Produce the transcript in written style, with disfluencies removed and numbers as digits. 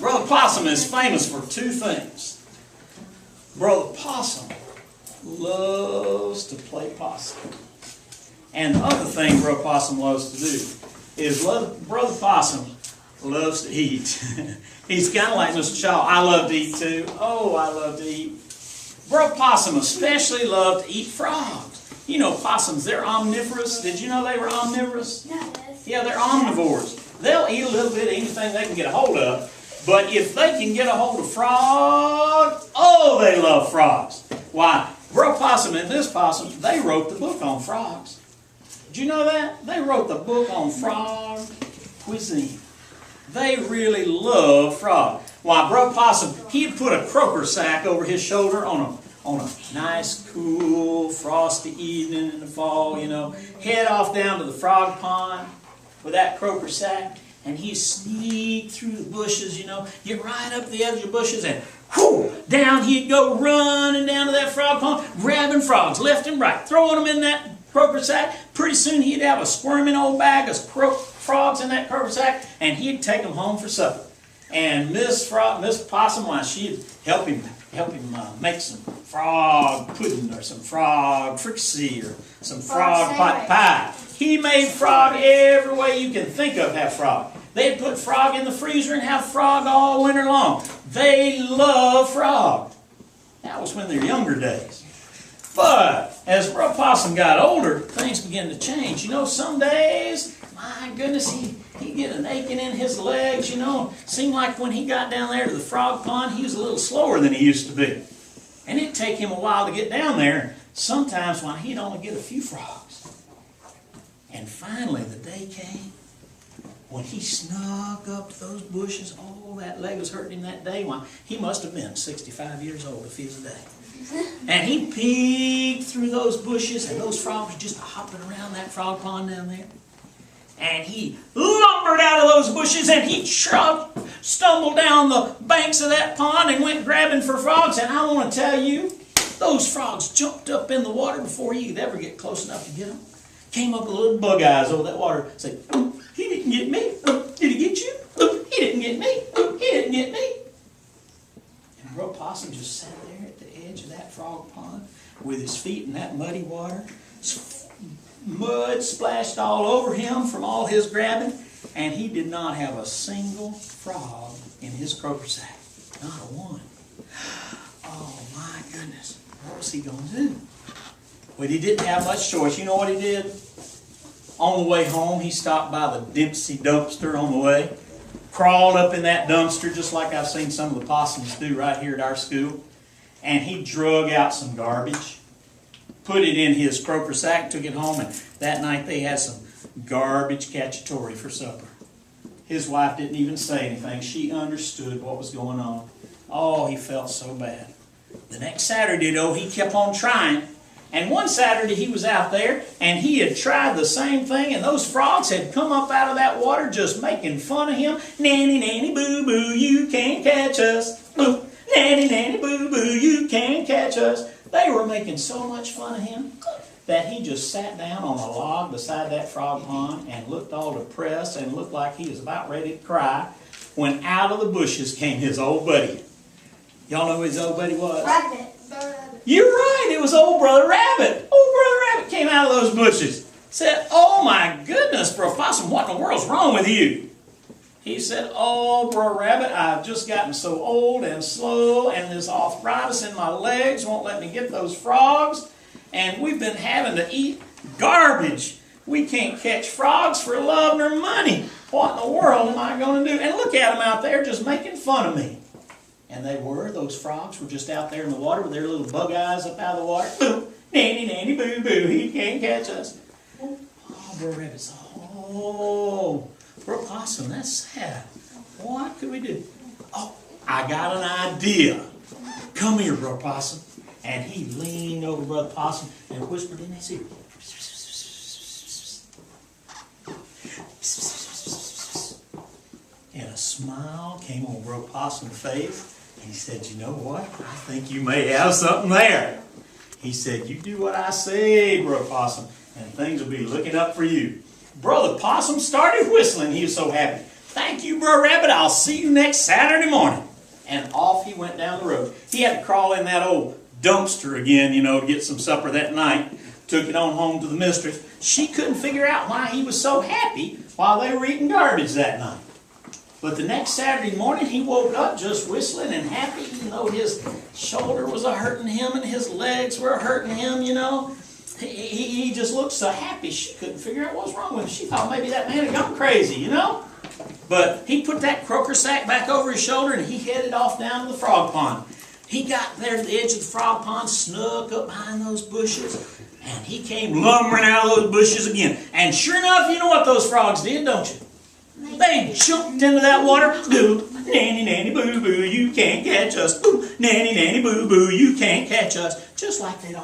Brother Possum is famous for two things. Brother Possum loves to play possum. And the other thing Brother Possum loves to do is Brother Possum loves to eat. He's kind of like Mr. Shaw. I love to eat too. Oh, I love to eat. Brother Possum especially loved to eat frogs. You know, possums, they're omnivorous. Did you know they were omnivorous? Yeah, they're omnivores. They'll eat a little bit of anything they can get a hold of. But if they can get a hold of frogs, oh, they love frogs. Why, Brother Possum and this possum, they wrote the book on frogs. Did you know that? They wrote the book on frog cuisine. They really love frog. Why, Brother Possum, he'd put a croaker sack over his shoulder on a nice, cool, frosty evening in the fall, you know, head off down to the frog pond with that croaker sack, and he'd sneak through the bushes, you know, get right up the edge of the bushes, and whoo, down he'd go running down to that frog pond, grabbing frogs left and right, throwing them in that croaker sack. Pretty soon he'd have a squirming old bag of frogs in that croaker sack, and he'd take them home for supper. And Miss Possum, why, she'd help him make some frog pudding or some frog fricassee or some frog pot pie. He made frog every way you can think of have frog. They'd put frog in the freezer and have frog all winter long. They love frog. That was when they're younger days. But as Brother Possum got older, things began to change. You know, some days, my goodness, he'd get an aching in his legs, you know. Seemed like when he got down there to the frog pond, he was a little slower than he used to be. And it'd take him a while to get down there. Sometimes, why, he'd only get a few frogs. And finally, the day came when he snuck up to those bushes. Oh, that leg was hurting him that day. Why, he must have been 65 years old if he was a day. And he peeked through those bushes, and those frogs were just hopping around that frog pond down there. And he lumbered out of those bushes, and he stumbled down the banks of that pond and went grabbing for frogs. And I want to tell you, those frogs jumped up in the water before you could ever get close enough to get them. Came up with little bug eyes over that water. Said, he didn't get me. Did he get you? He didn't get me. He didn't get me. And Brother Possum just sat there at the edge of that frog pond with his feet in that muddy water. Mud splashed all over him from all his grabbing, and he did not have a single frog in his croaker sack. Not a one. Oh my goodness. What was he going to do? Well, he didn't have much choice. You know what he did? On the way home, he stopped by the Dempsey dumpster on the way, crawled up in that dumpster just like I've seen some of the possums do right here at our school, and he drug out some garbage, put it in his croaker sack, took it home, and that night they had some garbage cacciatore for supper. His wife didn't even say anything. She understood what was going on. Oh, he felt so bad. The next Saturday, though, he kept on trying. And one Saturday he was out there, and he had tried the same thing, and those frogs had come up out of that water just making fun of him. Nanny, nanny, boo-boo, you can't catch us. Boo. Nanny, nanny, boo-boo, you can't catch us. They were making so much fun of him that he just sat down on a log beside that frog pond and looked all depressed and looked like he was about ready to cry when out of the bushes came his old buddy. Y'all know who his old buddy was? Rabbit. You're right, it was old Brother Rabbit. Old Brother Rabbit came out of those bushes. Said, oh my goodness, Brother Possum, what in the world's wrong with you? He said, oh, Brother Rabbit, I've just gotten so old and slow, and this arthritis in my legs won't let me get those frogs, and we've been having to eat garbage. We can't catch frogs for love nor money. What in the world am I going to do? And look at them out there just making fun of me. And they were. Those frogs were just out there in the water with their little bug eyes up out of the water. Boo! Nanny, nanny, boo, boo. He can't catch us. Oh, Brother Rabbit said, oh, Brother Possum, that's sad. What could we do? Oh, I got an idea. Come here, Brother Possum. And he leaned over Brother Possum and whispered in his ear. And a smile came on Brother Possum's face. He said, you know what? I think you may have something there. He said, you do what I say, Brother Possum, and things will be looking up for you. Brother Possum started whistling. He was so happy. Thank you, Brer Rabbit. I'll see you next Saturday morning. And off he went down the road. He had to crawl in that old dumpster again, to get some supper that night. Took it on home to the mistress. She couldn't figure out why he was so happy while they were eating garbage that night. But the next Saturday morning, he woke up just whistling and happy. His shoulder was hurting him and his legs were hurting him, He just looked so happy. She couldn't figure out what was wrong with him. She thought maybe that man had gone crazy, But he put that croaker sack back over his shoulder and he headed off down to the frog pond. He got there to the edge of the frog pond, snuck up behind those bushes, and he came lumbering out of those bushes again. And sure enough, you know what those frogs did, don't you? They jumped into that water. Boo, nanny, nanny, boo, boo, you can't catch us. Boo, nanny, nanny, boo, boo, you can't catch us. Just like they'd